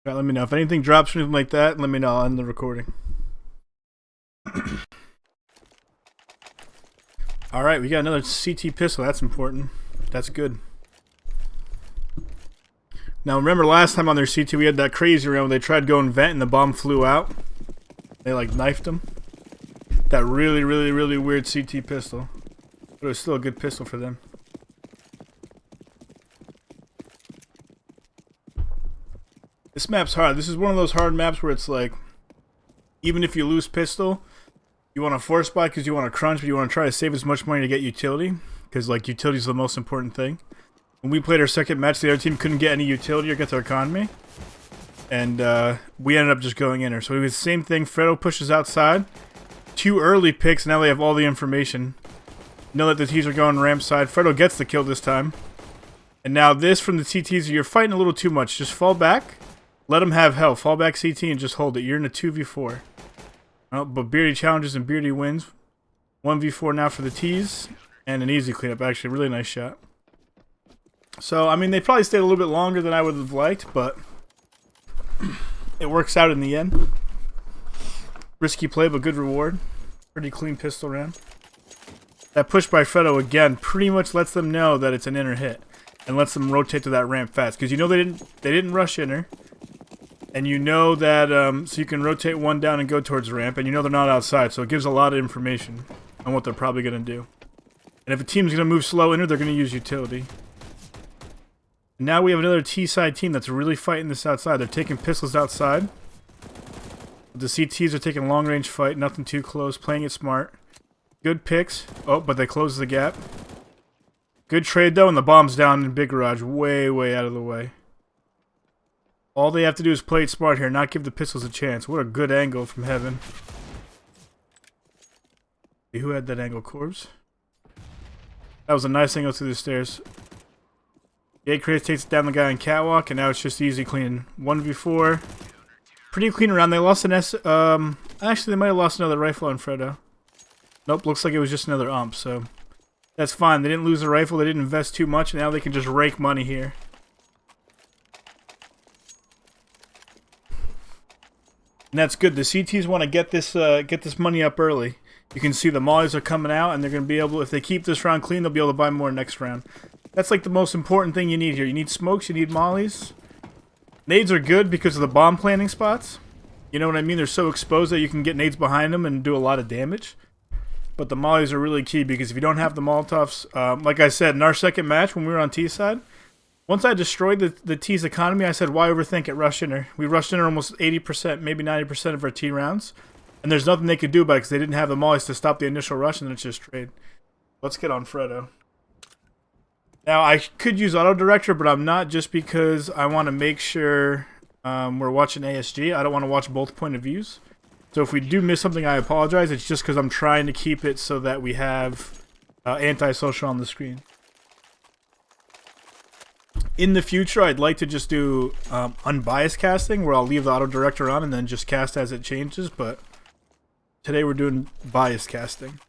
Right, let me know if anything drops or anything like that. Let me know. I'll end the recording. All right, we got another CT pistol. That's important. That's good. Now remember last time on their CT we had that crazy round where they tried going vent and the bomb flew out. They like knifed them. That really weird CT pistol. But it was still a good pistol for them. This map's hard. This is one of those hard maps where it's like, even if you lose pistol, you want to force buy because you want to crunch, but you want to try to save as much money to get utility. Because like utility is the most important thing. When we played our second match, the other team couldn't get any utility or get their economy. And we ended up just going in her. So it was the same thing. Fredo pushes outside. 2 early picks. Now they have all the information. Know that the T's are going ramp side. Fredo gets the kill this time. And now this from the TTs, you're fighting a little too much. Just fall back. Let them have hell. Fall back CT and just hold it. You're in a 2v4. Well, but Beardy challenges and Beardy wins. 1v4 now for the T's. And an easy cleanup. Actually, really nice shot. So, I mean, they probably stayed a little bit longer than I would have liked, but it works out in the end. Risky play, but good reward. Pretty clean pistol round. That push by Fredo, again, pretty much lets them know that it's an inner hit. And lets them rotate to that ramp fast. Because you know they didn't rush inner. And you know that, so you can rotate one down and go towards the ramp. And you know they're not outside, so it gives a lot of information on what they're probably going to do. And if a team's going to move slow inner, they're going to use utility. Now we have another T-side team that's really fighting this outside. They're taking pistols outside. The CTs are taking long-range fight, nothing too close, playing it smart. Good picks. Oh, but they close the gap. Good trade, though, and the bomb's down in big garage, way out of the way. All they have to do is play it smart here, not give the pistols a chance. What a good angle from heaven. Who had that angle, Corbs? That was a nice angle through the stairs. Craze takes down the guy on catwalk, and now it's just easy clean. 1v4. Pretty clean around. They lost an actually, they might have lost another rifle on Fredo. Nope, looks like it was just another ump, so that's fine. They didn't lose a rifle. They didn't invest too much, and now they can just rake money here. And that's good. The CTs want to get this money up early. You can see the mollies are coming out, and they're going to be able, if they keep this round clean, they'll be able to buy more next round. That's like the most important thing you need here. You need smokes, you need mollies. Nades are good because of the bomb planting spots. You know what I mean? They're so exposed that you can get nades behind them and do a lot of damage. But the mollies are really key because if you don't have the Molotovs, like I said, in our second match when we were on T side, once I destroyed the T's economy, I said, why overthink it, rush in her. We rushed in her almost 80%, maybe 90% of our T rounds. And there's nothing they could do about it because they didn't have the mollies to stop the initial rush, and then it's just trade. Let's get on Fredo. Now, I could use auto director, but I'm not, just because I want to make sure we're watching ASG. I don't want to watch both point of views. So if we do miss something, I apologize. It's just because I'm trying to keep it so that we have anti-social on the screen. In the future, I'd like to just do unbiased casting, where I'll leave the auto director on and then just cast as it changes, but today we're doing biased casting.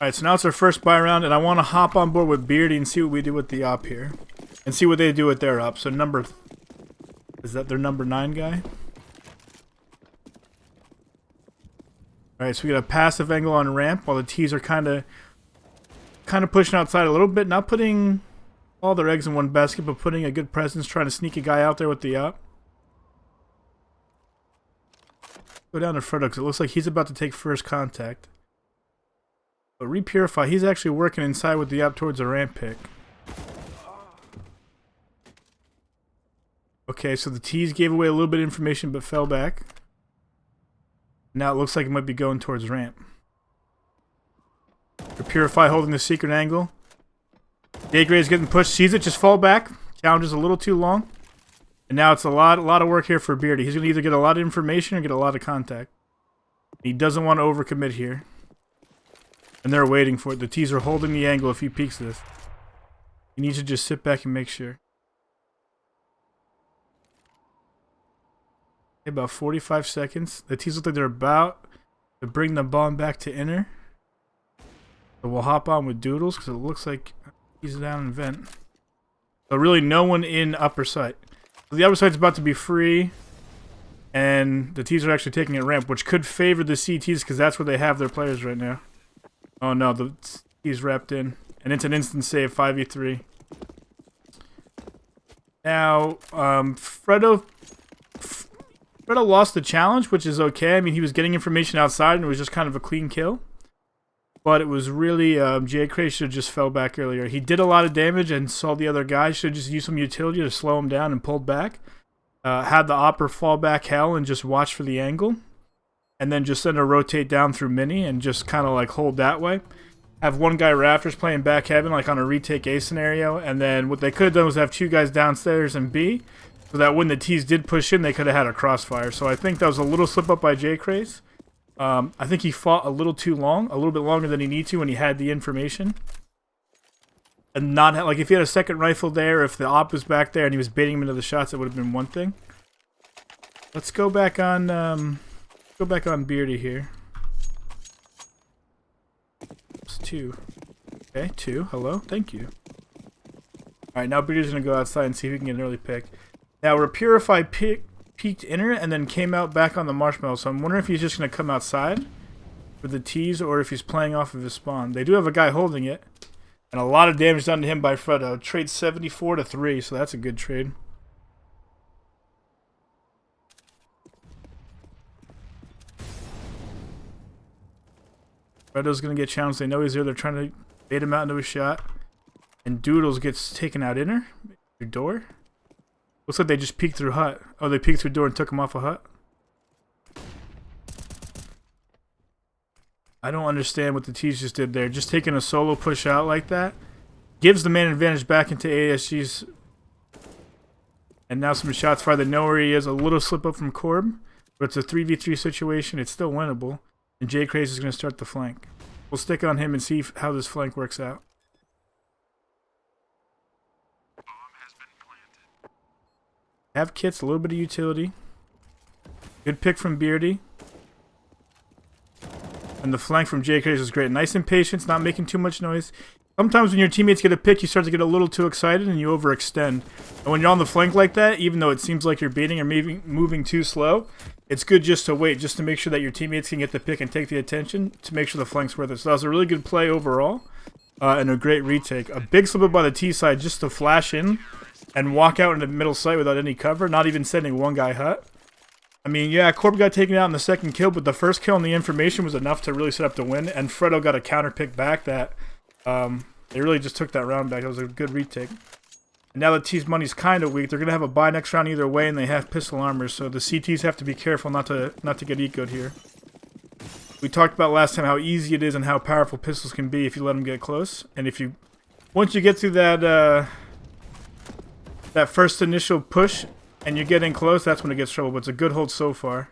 Alright, so now it's our first buy round, and I want to hop on board with Beardy and see what we do with the op here. And see what they do with their op. So is that their number 9 guy? Alright, so we got a passive angle on ramp, while the T's are kind of pushing outside a little bit. Not putting all their eggs in one basket, but putting a good presence, trying to sneak a guy out there with the op. Go down to Fredo, because it looks like he's about to take first contact. But Repurify, he's actually working inside with the op towards a ramp pick. Okay, so the T's gave away a little bit of information but fell back. Now it looks like it might be going towards ramp. Repurify holding the secret angle. Daygray is getting pushed, sees it, just fall back. Challenge is a little too long. And now it's a lot of work here for Beardy. He's going to either get a lot of information or get a lot of contact. He doesn't want to overcommit here. And they're waiting for it. The T's are holding the angle if he peeks this. He needs to just sit back and make sure. Okay, about 45 seconds. The T's look like they're about to bring the bomb back to inner. So we'll hop on with Doodles because it looks like he's down in vent. So really no one in upper site. The other side's about to be free. And the T's are actually taking a ramp, which could favor the CTs because that's where they have their players right now. Oh no, the T's wrapped in. And it's an instant save, 5v3. Now, Fredo lost the challenge, which is okay. I mean, he was getting information outside and it was just kind of a clean kill. But it was really, J-Cray should have just fell back earlier. He did a lot of damage and saw the other guy. Should have just used some utility to slow him down and pulled back. Had the Opera fall back hell and just watch for the angle. And then just send a rotate down through mini and just kind of like hold that way. Have one guy Raptors playing back heaven like on a retake A scenario. And then what they could have done was have two guys downstairs and B. So that when the T's did push in, they could have had a crossfire. So I think that was a little slip up by J-Craze. I think he fought a little too long. A little bit longer than he needed to when he had the information. And not like if he had a second rifle there, if the op was back there and he was baiting him into the shots, it would have been one thing. Let's go back on Beardy here. It's 2. Okay, 2. Hello, thank you. Alright, now Beardy's gonna go outside and see if he can get an early pick. Now Repurify peeked inner and then came out back on the marshmallow, so I'm wondering if he's just gonna come outside for the T's or if he's playing off of his spawn. They do have a guy holding it. And a lot of damage done to him by Fredo. Trade 74 to 3, so that's a good trade. Fredo's going to get challenged. They know he's there. They're trying to bait him out into a shot. And Doodles gets taken out inner. Through door. Looks like they just peeked through hut. Oh, they peeked through door and took him off a hut. I don't understand what the T's just did there. Just taking a solo push out like that. Gives the man advantage back into ASG's. And now some shots fired. They know where he is. A little slip up from Corb. But it's a 3v3 situation. It's still winnable. And J-Craze is going to start the flank. We'll stick on him and see how this flank works out. Have kits, a little bit of utility. Good pick from Beardy. And the flank from J-Craze is great. Nice and patience, not making too much noise. Sometimes when your teammates get a pick, you start to get a little too excited and you overextend. And when you're on the flank like that, even though it seems like you're baiting or moving too slow, it's good just to wait, just to make sure that your teammates can get the pick and take the attention to make sure the flank's worth it. So that was a really good play overall and a great retake. A big slip up by the T side just to flash in and walk out in the middle site without any cover, not even sending one guy hut. I mean, yeah, Corb got taken out in the second kill, but the first kill and the information was enough to really set up the win, and Fredo got a counter pick back that they really just took that round back. It was a good retake. And now the T's money's kind of weak. They're going to have a buy next round either way, and they have pistol armor, so the CTs have to be careful not to get ecoed here. We talked about last time how easy it is and how powerful pistols can be if you let them get close. And if you, once you get through that that first initial push, and you're getting close, that's when it gets trouble. But it's a good hold so far.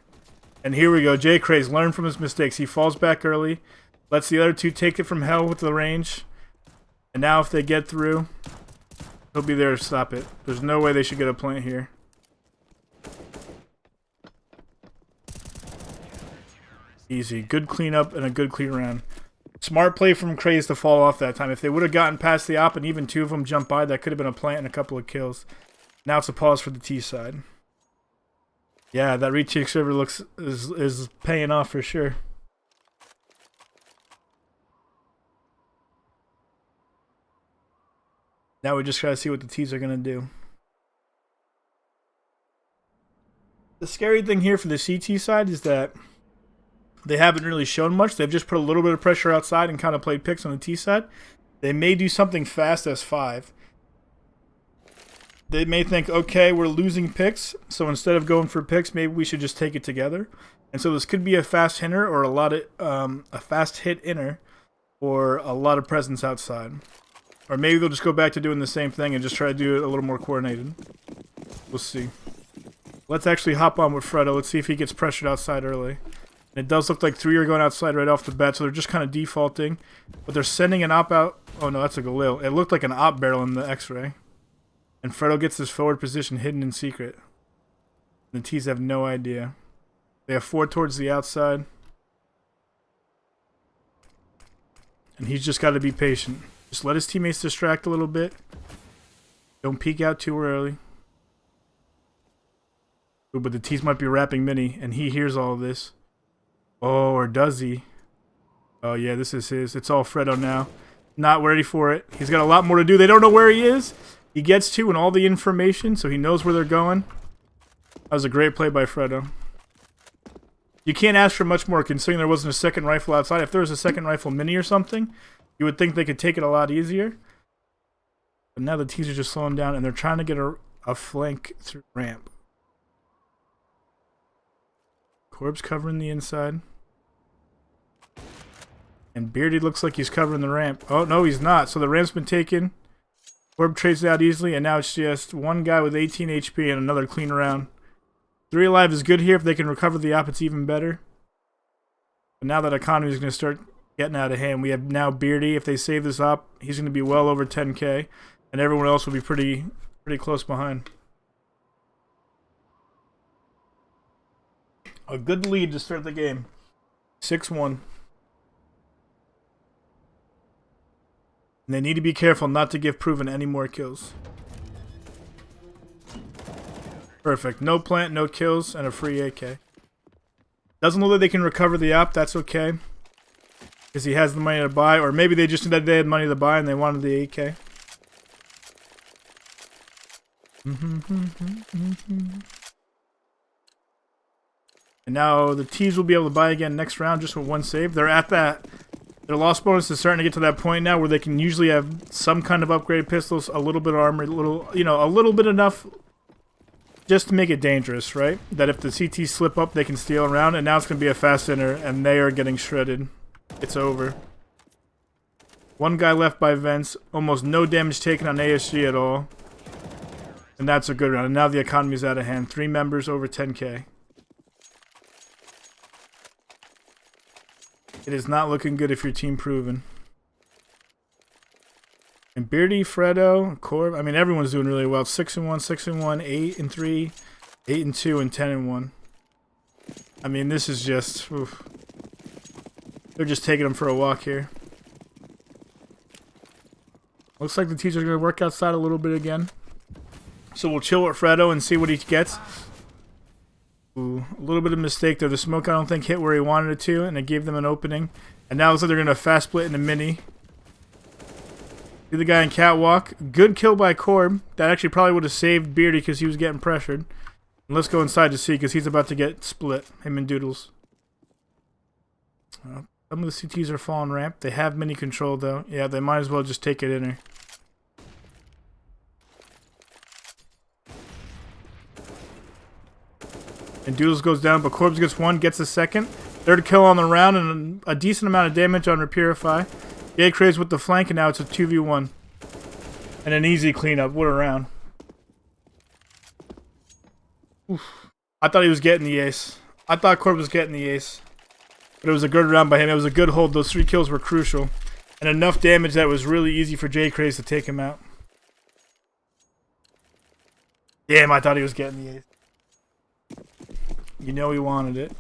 And here we go. J-Craze learned from his mistakes. He falls back early. Lets the other two take it from hell with the range. And now if they get through, he'll be there to stop it. There's no way they should get a plant here. Easy. Good cleanup and a good clean round. Smart play from Craze to fall off that time. If they would have gotten past the op and even two of them jumped by, that could have been a plant and a couple of kills. Now it's a pause for the T side. Yeah, that retake server is paying off for sure. Now we just gotta see what the T's are gonna do. The scary thing here for the CT side is that they haven't really shown much. They've just put a little bit of pressure outside and kind of played picks on the T side. They may do something fast as 5. They may think, okay, we're losing picks, so instead of going for picks, maybe we should just take it together. And so this could be a fast hitter or a fast hit inner or a lot of presence outside. Or maybe they'll just go back to doing the same thing and just try to do it a little more coordinated. We'll see. Let's actually hop on with Fredo. Let's see if he gets pressured outside early. And it does look like 3 are going outside right off the bat, so they're just kind of defaulting. But they're sending an op out. Oh no, that's a Galil. It looked like an op barrel in the X-ray. And Fredo gets his forward position hidden in secret. The T's have no idea. They have 4 towards the outside. And he's just got to be patient. Just let his teammates distract a little bit. Don't peek out too early. Ooh, but the T's might be wrapping mini, and he hears all of this. Oh, or does he? Oh, yeah, this is his. It's all Fredo now. Not ready for it. He's got a lot more to do. They don't know where he is. He gets to and all the information, so he knows where they're going. That was a great play by Fredo. You can't ask for much more considering there wasn't a second rifle outside. If there was a second rifle mini or something, you would think they could take it a lot easier. But now the T's are just slowing down, and they're trying to get a flank through ramp. Corb's covering the inside. And Beardy looks like he's covering the ramp. Oh, no, he's not. So the ramp's been taken. Corb trades it out easily, and now it's just one guy with 18 HP and another clean round. 3 alive is good here. If they can recover the op, it's even better. But now that economy is going to start getting out of hand, we have now Beardy. If they save this op, he's going to be well over 10k, and everyone else will be pretty close behind. A good lead to start the game. 6-1. And they need to be careful not to give Proven any more kills. Perfect. No plant, no kills, and a free AK. Doesn't look like they can recover the op. That's okay. Because he has the money to buy. Or maybe they just that they had money to buy and they wanted the AK. And now the T's will be able to buy again next round just with 1 save. They're at that. Their loss bonus is starting to get to that point now where they can usually have some kind of upgraded pistols, a little bit of armor, a little bit enough just to make it dangerous, right? That if the CTs slip up, they can steal around, and now it's going to be a fast inner, and they are getting shredded. It's over. 1 guy left by vents, almost no damage taken on ASG at all. And that's a good round, and now the economy's out of hand. 3 members over 10k. It is not looking good if your team proven. And Beardy, Fredo, Corb, I mean everyone's doing really well. 6-1, 6-1, 8-3, 8-2, and 10-1. I mean this is just oof. They're just taking them for a walk here. Looks like the teachers are gonna work outside a little bit again. So we'll chill with Fredo and see what he gets. Ooh, a little bit of mistake there. The smoke I don't think hit where he wanted it to, and it gave them an opening. And now it looks like they're going to fast split in the mini. See the guy in catwalk. Good kill by Corb. That actually probably would have saved Beardy because he was getting pressured. And let's go inside to see because he's about to get split. Him and Doodles. Some of the CTs are falling ramp. They have mini control though. Yeah, they might as well just take it inner. And Doodles goes down, but Corbs gets 1, gets a second. 3rd kill on the round, and a decent amount of damage on Repurify. Jay Craves with the flank, and now it's a 2v1. And an easy cleanup. What a round. Oof. I thought he was getting the ace. I thought Corb was getting the ace. But it was a good round by him. It was a good hold. Those 3 kills were crucial. And enough damage that it was really easy for Jay Craves to take him out. Damn, I thought he was getting the ace. You know he wanted it.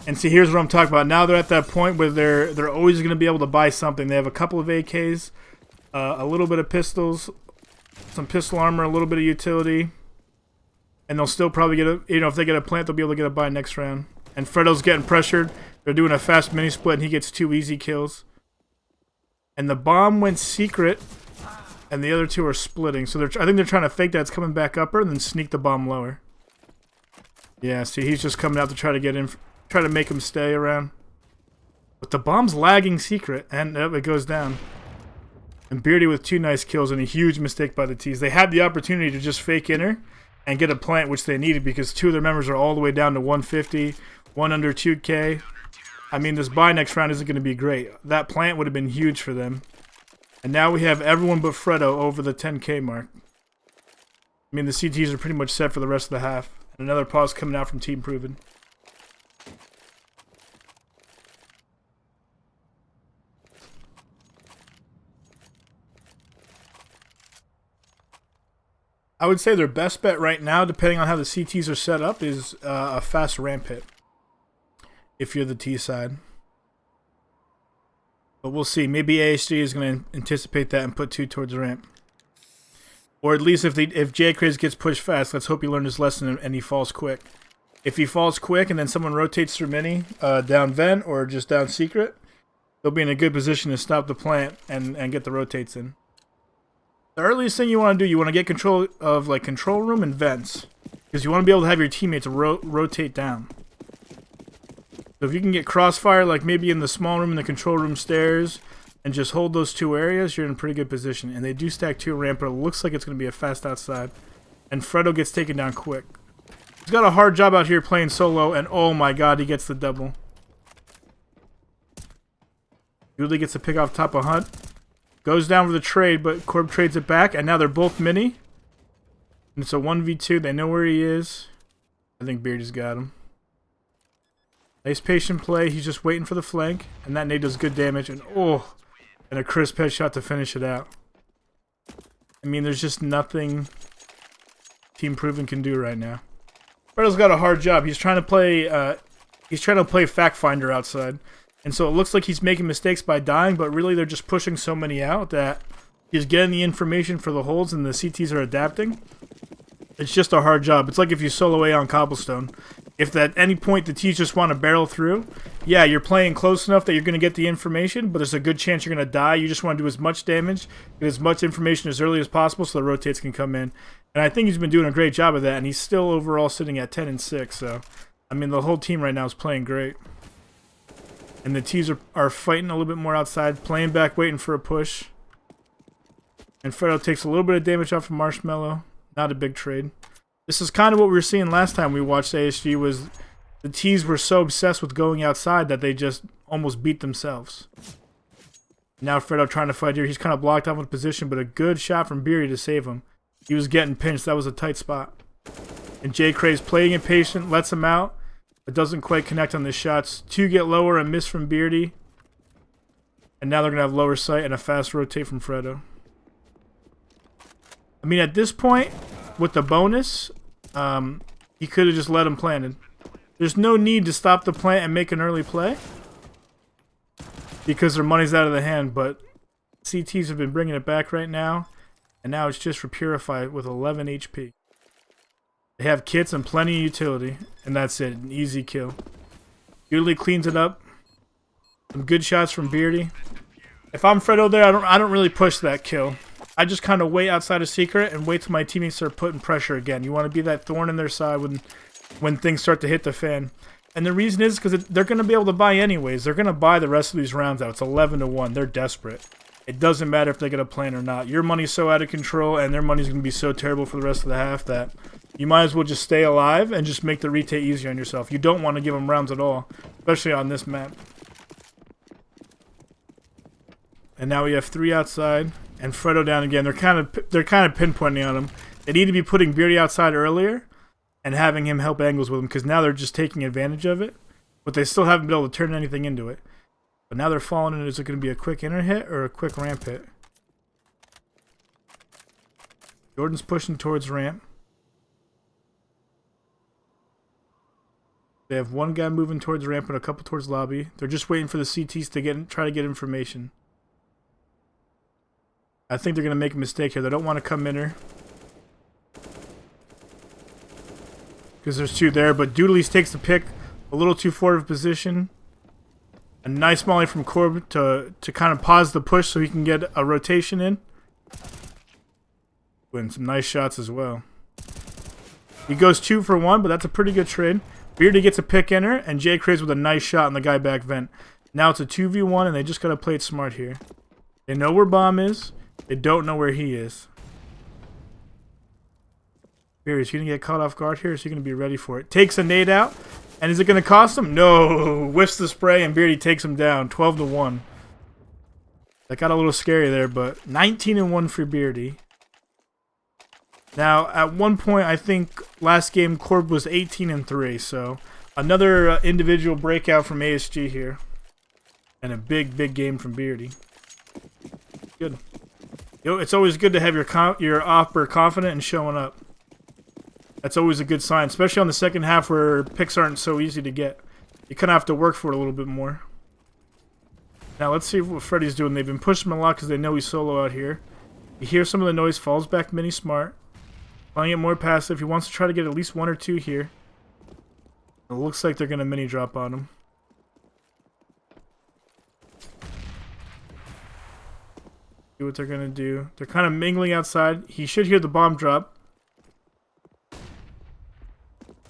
And see, here's what I'm talking about. Now they're at that point where they're always going to be able to buy something. They have a couple of AKs, a little bit of pistols, some pistol armor, a little bit of utility. And they'll still probably get a, if they get a plant, they'll be able to get a buy next round. And Fredo's getting pressured. They're doing a fast mini split, and he gets 2 easy kills. And the bomb went secret, and the other 2 are splitting. So I think they're trying to fake that it's coming back upper and then sneak the bomb lower. Yeah, see, he's just coming out to try to get in, try to make him stay around. But the bomb's lagging secret, and it goes down. And Beardy with 2 nice kills and a huge mistake by the T's. They had the opportunity to just fake inner and get a plant, which they needed because 2 of their members are all the way down to 150, 1 under 2k. I mean, this buy next round isn't going to be great. That plant would have been huge for them. And now we have everyone but Fredo over the 10k mark. I mean, the CTs are pretty much set for the rest of the half. And another pause coming out from Team Proven. I would say their best bet right now, depending on how the CTs are set up, is a fast ramp hit. If you're the T side. But we'll see. Maybe ASG is going to anticipate that and put 2 towards the ramp. Or at least if J. Craze gets pushed fast, let's hope he learned his lesson and he falls quick. If he falls quick and then someone rotates through mini down vent or just down secret, they'll be in a good position to stop the plant and get the rotates in. The earliest thing you want to do, you want to get control of like control room and vents. Because you want to be able to have your teammates rotate down. So if you can get crossfire like maybe in the small room and the control room stairs and just hold those two areas, you're in a pretty good position. And they do stack 2 ramp, but it looks like it's going to be a fast outside. And Fredo gets taken down quick. He's got a hard job out here playing solo, and oh my god, he gets the double. Dooley gets a pick off top of Hunt. Goes down for the trade, but Corb trades it back, and now they're both mini. And it's a 1v2. They know where he is. I think Beardy's got him. Nice patient play. He's just waiting for the flank, and that nade does good damage, and oh, and a crisp headshot to finish it out. I mean, there's just nothing Team Proven can do right now. Fredo's got a hard job. He's trying to play fact finder outside, and so it looks like he's making mistakes by dying. But really, they're just pushing so many out that he's getting the information for the holds, and the CTs are adapting. It's just a hard job. It's like if you solo A on Cobblestone. If at any point the T's just want to barrel through, yeah, you're playing close enough that you're going to get the information, but there's a good chance you're going to die. You just want to do as much damage, get as much information as early as possible so the rotates can come in. And I think he's been doing a great job of that, and he's still overall sitting at 10-6. So, I mean, the whole team right now is playing great. And the T's are fighting a little bit more outside, playing back, waiting for a push. And Fredo takes a little bit of damage off of Marshmallow. Not a big trade. This is kind of what we were seeing last time we watched ASG, was the T's were so obsessed with going outside that they just almost beat themselves. Now Fredo trying to fight here. He's kind of blocked off in position, but a good shot from Beery to save him. He was getting pinched. That was a tight spot. And J. Craze playing impatient, lets him out, but doesn't quite connect on the shots. 2 get lower, a miss from Beardy. And now they're going to have lower sight and a fast rotate from Fredo. I mean, at this point, with the bonus, he could have just let him planted. There's no need to stop the plant and make an early play because their money's out of the hand, but CTs have been bringing it back right now, and now it's just for Purify with 11 HP. They have kits and plenty of utility, and that's it. An easy kill. Doodley cleans it up. Some good shots from Beardy. If I'm Fredo there, I don't really push that kill. I just kind of wait outside of secret and wait till my teammates start putting pressure again. You want to be that thorn in their side when things start to hit the fan. And the reason is because they're going to be able to buy anyways. They're going to buy the rest of these rounds out. It's 11-1. They're desperate. It doesn't matter if they get a plan or not. Your money's so out of control and their money's going to be so terrible for the rest of the half that you might as well just stay alive and just make the retake easier on yourself. You don't want to give them rounds at all, especially on this map. And now we have 3 outside. And Fredo down again. They're kind of pinpointing on him. They need to be putting Beardy outside earlier and having him help angles with him because now they're just taking advantage of it. But they still haven't been able to turn anything into it. But now they're falling in. Is it going to be a quick inner hit or a quick ramp hit? Jordan's pushing towards ramp. They have 1 guy moving towards ramp and a couple towards lobby. They're just waiting for the CTs to try to get information. I think they're going to make a mistake here. They don't want to come in her. Because there's 2 there. But Doodleys takes the pick. A little too forward of position. A nice molly from Corb to kind of pause the push so he can get a rotation in. And some nice shots as well. He goes 2 for 1, but that's a pretty good trade. Beardy gets a pick in her. And J. Craze with a nice shot on the guy back vent. Now it's a 2v1 and they just got to play it smart here. They know where Bomb is. They don't know where he is. Beardy, is he going to get caught off guard here? Or is he going to be ready for it? Takes a nade out. And is it going to cost him? No. Whiffs the spray and Beardy takes him down. 12-1. That got a little scary there, but 19-1 for Beardy. Now, at one point, I think last game Corb was 18-3. So, another individual breakout from ASG here. And a big, big game from Beardy. Good. It's always good to have your opper confident and showing up. That's always a good sign, especially on the second half where picks aren't so easy to get. You kind of have to work for it a little bit more. Now let's see what Freddy's doing. They've been pushing him a lot because they know he's solo out here. You hear some of the noise, falls back mini smart. Playing it more passive. He wants to try to get at least 1 or 2 here. It looks like they're going to mini drop on him. See what they're going to do. They're kind of mingling outside. He should hear the bomb drop.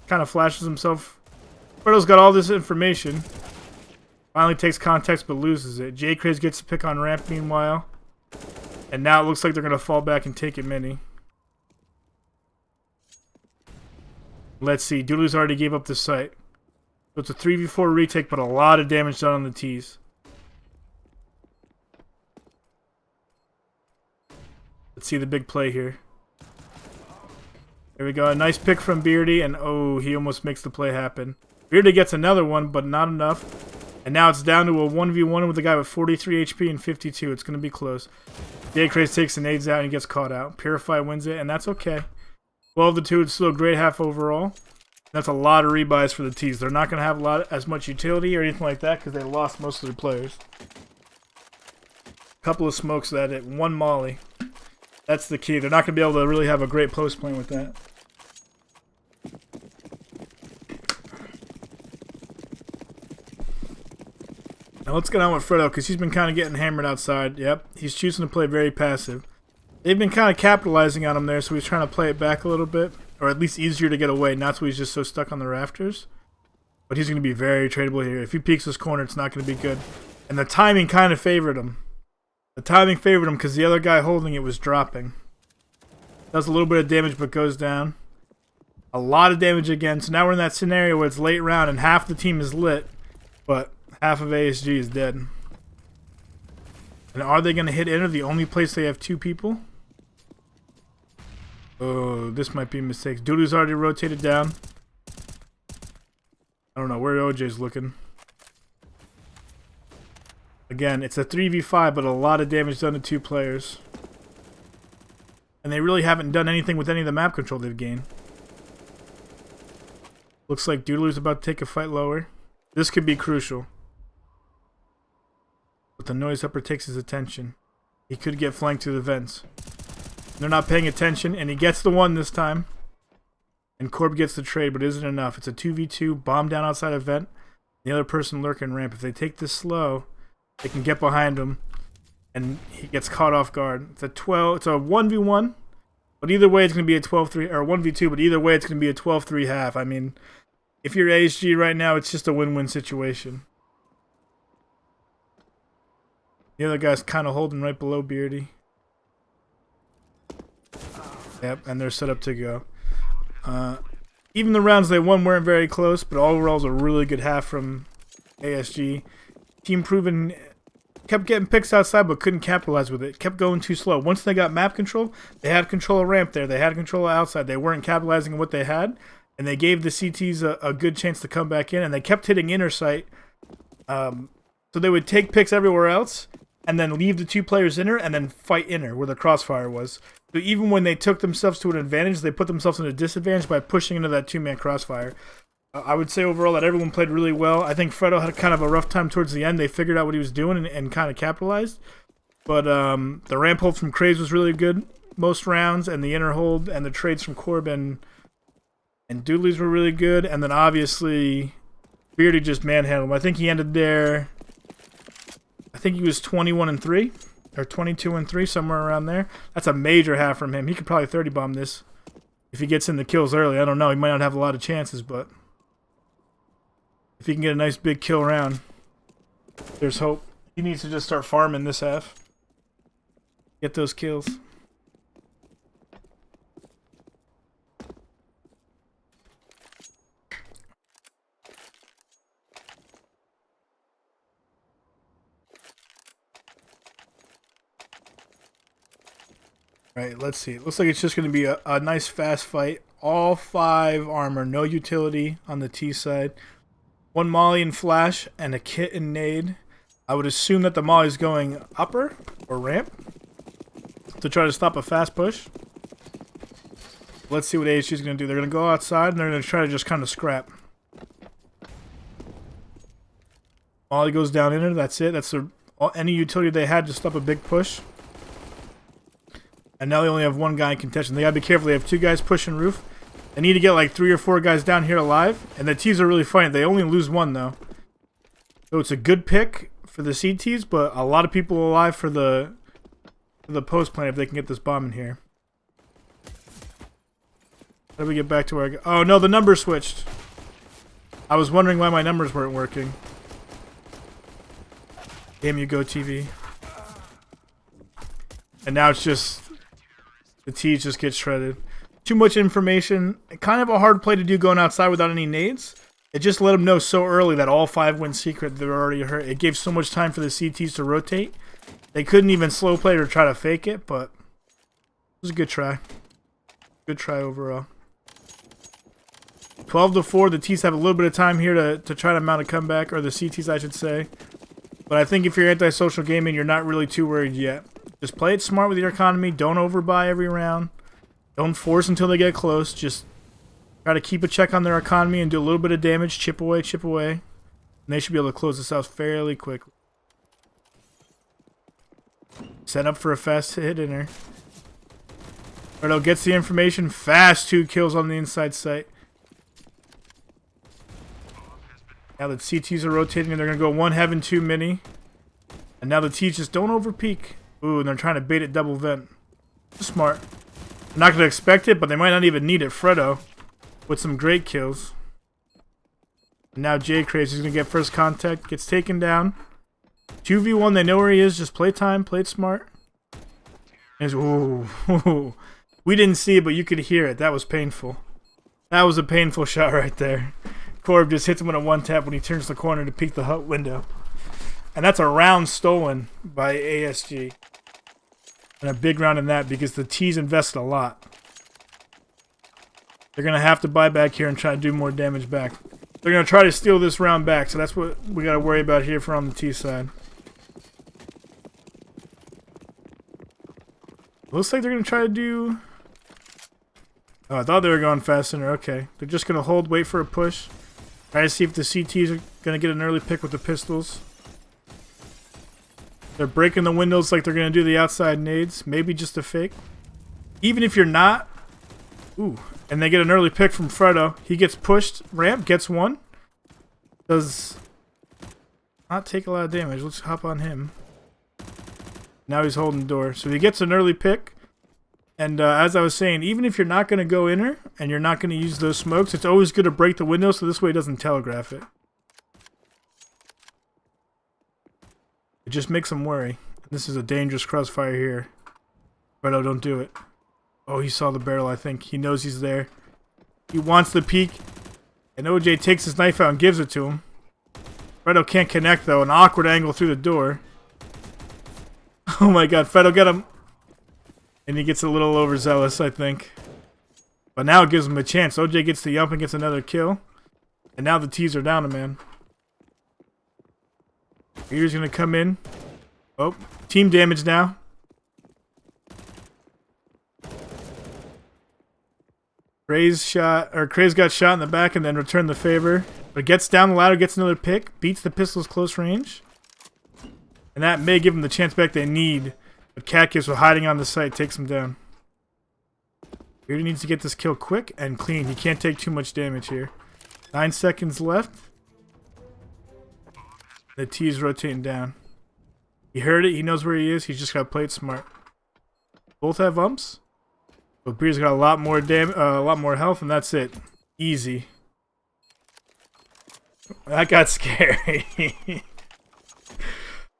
Kind of flashes himself. Fredo's got all this information. Finally takes context but loses it. J-Craze gets to pick on ramp meanwhile. And now it looks like they're going to fall back and take it mini. Let's see. Doodley's already gave up the site. So it's a 3v4 retake, but a lot of damage done on the T's. Let's see the big play here. There we go. A nice pick from Beardy, and oh, he almost makes the play happen. Beardy gets another one, but not enough. And now it's down to a 1v1 with a guy with 43 HP and 52. It's going to be close. J-Craze takes the nades out and he gets caught out. Purify wins it, and that's okay. 12-2, it's still a great half overall. That's a lot of rebuys for the T's. They're not going to have as much utility or anything like that because they lost most of their players. Couple of smokes at it. 1 molly. That's the key. They're not going to be able to really have a great post plane with that. Now let's get on with Fredo because he's been kind of getting hammered outside. Yep, he's choosing to play very passive. They've been kind of capitalizing on him there, so he's trying to play it back a little bit. Or at least easier to get away, not so he's just so stuck on the rafters. But he's going to be very tradable here. If he peeks this corner, it's not going to be good. And the timing kind of favored him. The timing favored him because the other guy holding it was dropping. Does a little bit of damage but goes down. A lot of damage again. So now we're in that scenario where it's late round and half the team is lit. But half of ASG is dead. And are they going to hit enter, the only place they have 2 people? Oh, this might be mistakes. Doodoo's already rotated down. I don't know where OJ's looking. Again, it's a 3v5, but a lot of damage done to 2 players. And they really haven't done anything with any of the map control they've gained. Looks like Doodler's about to take a fight lower. This could be crucial. But the noise upper takes his attention. He could get flanked through the vents. They're not paying attention, and he gets the 1 this time. And Corb gets the trade, but isn't enough. It's a 2v2, bomb down outside a vent. The other person lurking ramp. If they take this slow, they can get behind him, and he gets caught off guard. It's a 1v1, but either way it's going to be a 12-3, or 1v2, but either way it's going to be a 12-3 half. I mean, if you're ASG right now, it's just a win-win situation. The other guy's kind of holding right below Beardy. Yep, and they're set up to go. Even the rounds they won weren't very close, but overall it was a really good half from ASG. Team proven kept getting picks outside but couldn't capitalize with it. Kept going too slow. Once they got map control, they had control of ramp there. They had control of outside. They weren't capitalizing on what they had, and they gave the CTs a good chance to come back in, and they kept hitting inner sight. So they would take picks everywhere else, and then leave the 2 players inner, and then fight inner where the crossfire was. So even when they took themselves to an advantage, they put themselves in a disadvantage by pushing into that 2-man crossfire. I would say overall that everyone played really well. I think Fredo had kind of a rough time towards the end. They figured out what he was doing and kind of capitalized. But the ramp hold from Craze was really good most rounds, and the inner hold and the trades from Corbin and Doodley's were really good. And then obviously Beardy just manhandled him. I think he ended there. I think he was 21-3 or 22-3, somewhere around there. That's a major half from him. He could probably 30 bomb this if he gets in the kills early. I don't know. He might not have a lot of chances, but if he can get a nice big kill round, there's hope. He needs to just start farming this half. Get those kills. Right, let's see. It looks like it's just going to be a nice fast fight. All 5 armor, no utility on the T side. 1 molly and flash, and a kit and nade. I would assume that the molly's going upper or ramp to try to stop a fast push. Let's see what AHG is going to do. They're going to go outside, and they're going to try to just kind of scrap. Molly goes down in it. That's it. That's any utility they had to stop a big push. And now they only have one guy in contention. They gotta be careful. They have 2 guys pushing roof. They need to get like 3 or 4 guys down here alive. And the T's are really fighting. They only lose 1 though. So it's a good pick for the CTs, but a lot of people alive for the post plant if they can get this bomb in here. How do we get back to where I go? Oh no, the number switched. I was wondering why my numbers weren't working. Damn you, Go TV. And now it's just the T's just get shredded. Too much information. Kind of a hard play to do going outside without any nades. It just let them know so early that all 5 went secret. They were already hurt. It gave so much time for the CTs to rotate. They couldn't even slow play or try to fake it, but it was a good try. Good try overall. 12-4. The T's have a little bit of time here to try to mount a comeback, or the CTs, I should say. But I think if you're anti-social gaming, you're not really too worried yet. Just play it smart with your economy. Don't overbuy every round. Don't force until they get close. Just try to keep a check on their economy and do a little bit of damage. Chip away, chip away. And they should be able to close this out fairly quickly. Set up for a fast hit in her. Fredo gets the information. Fast 2 kills on the inside site. Now the CTs are rotating and they're going to go 1 heaven, 2 mini. And now the T's just don't overpeak. Ooh, and they're trying to bait it double vent. Smart. They're not going to expect it, but they might not even need it. Fredo with some great kills. And now J Crazy is going to get first contact. Gets taken down. 2v1, they know where he is. Just play time, play it smart. And ooh. We didn't see it, but you could hear it. That was painful. That was a painful shot right there. Corb just hits him with a 1-tap when he turns the corner to peek the hut window. And that's a round stolen by ASG. And a big round in that because the T's invested a lot. They're going to have to buy back here and try to do more damage back. They're going to try to steal this round back, so that's what we got to worry about here for on the T side. Looks like they're going to try to do... Oh, I thought they were going fast center. Okay. They're just going to hold, wait for a push. Try to see if the CTs are going to get an early pick with the pistols. They're breaking the windows like they're going to do the outside nades. Maybe just a fake. Even if you're not... Ooh. And they get an early pick from Fredo. He gets pushed. Ramp gets 1. Does not take a lot of damage. Let's hop on him. Now he's holding the door. So he gets an early pick. And as I was saying, even if you're not going to go inner and you're not going to use those smokes, it's always good to break the window so this way it doesn't telegraph it. It just makes them worry. This is a dangerous crossfire here. Fredo, don't do it. Oh, he saw the barrel, I think. He knows he's there. He wants the peek. And OJ takes his knife out and gives it to him. Fredo can't connect, though. An awkward angle through the door. Oh my god, Fredo, get him. And he gets a little overzealous, I think. But now it gives him a chance. OJ gets the yump and gets another kill. And now the T's are down a man. Here's going to come in. Oh, team damage now. Craze got shot in the back and then returned the favor. But gets down the ladder, gets another pick, beats the pistols close range. And that may give him the chance back they need. But Catkiss, with hiding on the site, takes him down. He needs to get this kill quick and clean. He can't take too much damage here. 9 seconds left. The T is rotating down. He heard it. He knows where he is. He's just got to play it smart. Both have umps. But Breer's got a lot more health, and that's it. Easy. That got scary.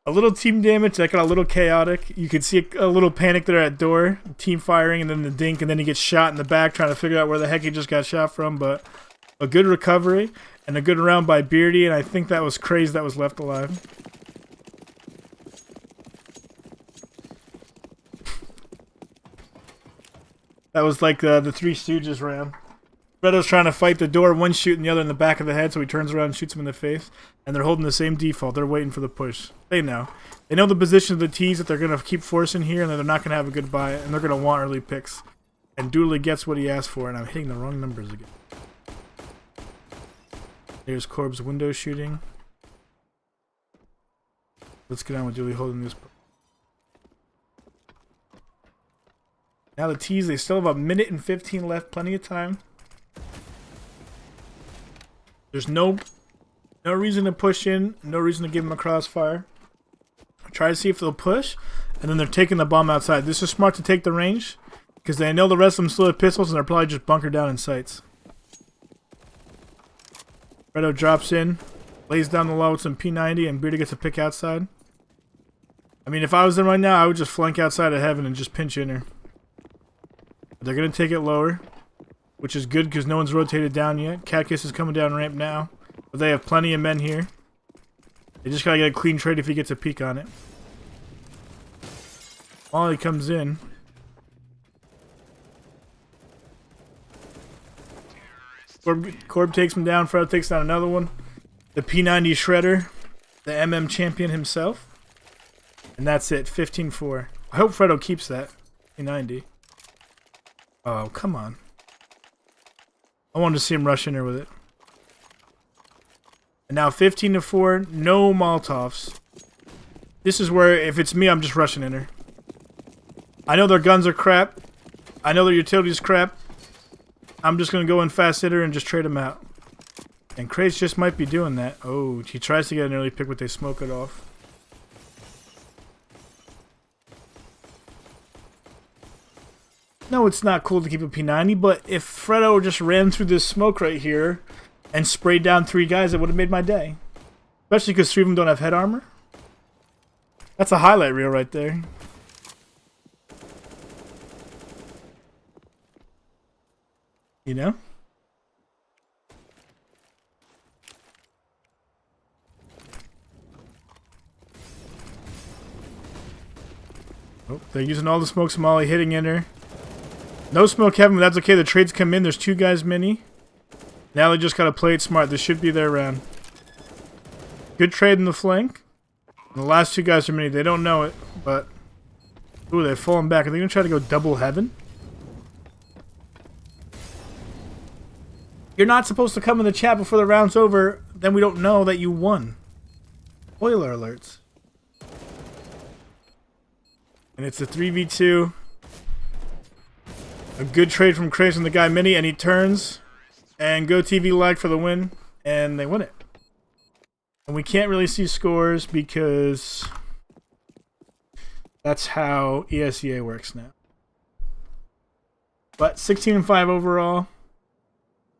A little team damage. That got a little chaotic. You could see a little panic there at door. Team firing, and then the dink, and then he gets shot in the back trying to figure out where the heck he just got shot from. But a good recovery and a good round by Beardy, and I think that was Craze that was left alive. That was like the Three Stooges round. Fredo's trying to fight the door, one shooting the other in the back of the head, so he turns around and shoots him in the face. And they're holding the same default. They're waiting for the push. They know. They know the position of the T's that they're going to keep forcing here, and that they're not going to have a good buy, and they're going to want early picks. And Dooley gets what he asked for, and I'm hitting the wrong numbers again. There's Corb's window shooting. Let's get on with Dooley holding this. Now the T's, they still have a minute and 15 left. Plenty of time. There's no reason to push in. No reason to give them a crossfire. Try to see if they'll push. And then they're taking the bomb outside. This is smart to take the range. Because they know the rest of them still have pistols. And they're probably just bunkered down in sights. Fredo drops in. Lays down the low with some P90. And Beardy gets a pick outside. I mean, if I was them right now, I would just flank outside of heaven and just pinch in her. They're going to take it lower, which is good because no one's rotated down yet. Catkiss is coming down ramp now, but they have plenty of men here. They just got to get a clean trade if he gets a peek on it. Molly comes in. Corb takes him down. Fred takes down another one. The P90 Shredder, the MM champion himself. And that's it, 15-4. I hope Fredo keeps that, P90. Oh, come on. I wanted to see him rush in there with it. And now 15-4, no Molotovs. This is where, if it's me, I'm just rushing in there. I know their guns are crap. I know their utility's crap. I'm just going to go in fast hitter and just trade them out. And Kraze just might be doing that. Oh, he tries to get an early pick, but they smoke it off. No, it's not cool to keep a P90, but if Fredo just ran through this smoke right here and sprayed down 3 guys, it would have made my day. Especially because 3 of them don't have head armor. That's a highlight reel right there. You know? Oh, they're using all the smoke. Somali hitting in her. No smoke heaven, but that's okay. The trades come in. There's 2 guys mini. Now they just gotta play it smart. This should be their round. Good trade in the flank. And the last 2 guys are mini. They don't know it, but... Ooh, they've fallen back. Are they gonna try to go double heaven? You're not supposed to come in the chat before the round's over. Then we don't know that you won. Spoiler alerts. And it's a 3v2. A good trade from Kraze on the guy mini, and he turns. And Go TV lag for the win. And they win it. And we can't really see scores because that's how ESEA works now. But 16-5 overall.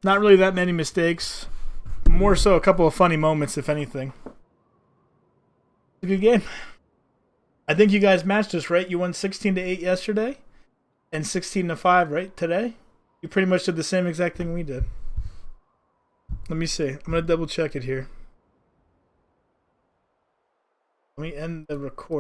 Not really that many mistakes. More so a couple of funny moments, if anything. A good game. I think you guys matched us, right? You won 16-8 yesterday. And 16-5, right? Today? You pretty much did the same exact thing we did. Let me see. I'm going to double check it here. Let me end the record.